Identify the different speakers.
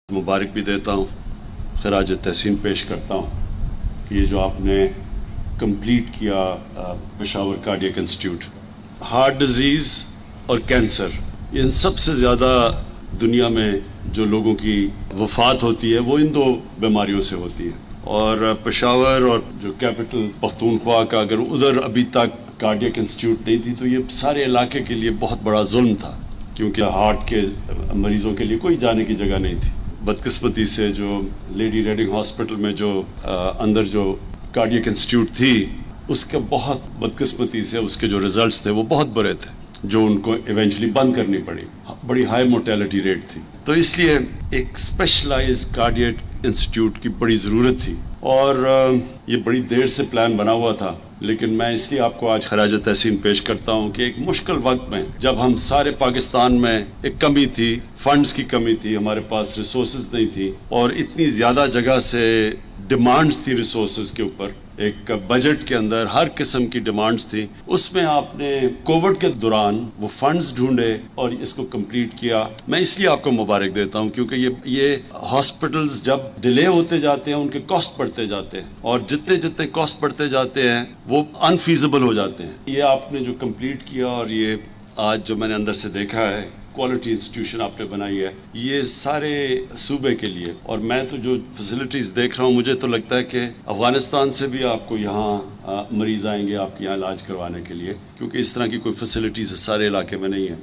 Speaker 1: मुबारक भी देता हूँ, खराज तहसीन पेश करता हूँ कि ये जो आपने कंप्लीट किया Peshawar cardiac institute, heart disease और कैंसर, इन सबसे ज़्यादा दुनिया में जो लोगों की वफ़ात होती है वो इन दो बीमारियों से होती है। और पेशावर और जो कैपिटल पख्तूनख्वा का अगर उधर अभी तक कार्डियक इंस्टीट्यूट नहीं थी तो ये सारे इलाके के लिए बहुत बड़ा जुल्म था, क्योंकि हार्ट के मरीज़ों के लिए कोई जाने की जगह नहीं थी। बदकिस्मती से जो लेडी रेडिंग हॉस्पिटल में जो अंदर जो कार्डियक इंस्टीट्यूट थी, उसके बहुत बदकिस्मती से उसके जो रिजल्ट्स थे वो बहुत बुरे थे, जो उनको इवेंचुअली बंद करनी पड़ी। बड़ी हाई मोर्टेलिटी रेट थी, तो इसलिए एक स्पेशलाइज्ड कार्डियक इंस्टीट्यूट की बड़ी ज़रूरत थी। और ये बड़ी देर से प्लान बना हुआ था, लेकिन मैं इसलिए आपको आज खराज तहसीन पेश करता हूँ कि एक मुश्किल वक्त में, जब हम सारे पाकिस्तान में एक कमी थी, फंड्स की कमी थी, हमारे पास रिसोर्सेज नहीं थी और इतनी ज़्यादा जगह से डिमांड्स थी रिसोर्सेज के ऊपर, एक बजट के अंदर हर किस्म की डिमांड्स थी, उसमें आपने कोविड के दौरान वो फंड्स ढूंढे और इसको कंप्लीट किया। मैं इसलिए आपको मुबारक देता हूं क्योंकि ये हॉस्पिटल्स जब डिले होते जाते हैं उनके कॉस्ट बढ़ते जाते हैं, और जितने जितने कॉस्ट बढ़ते जाते हैं वो अनफीजिबल हो जाते हैं। ये आपने जो कंप्लीट किया और ये आज जो मैंने अंदर से देखा है, क्वालिटी इंस्टीट्यूशन आपने बनाई है, ये सारे सूबे के लिए। और मैं तो जो फैसिलिटीज़ देख रहा हूँ, मुझे तो लगता है कि अफ़गानिस्तान से भी आपको यहाँ मरीज़ आएंगे आपके यहाँ इलाज करवाने के लिए, क्योंकि इस तरह की कोई फैसिलिटीज़ सारे इलाके में नहीं है।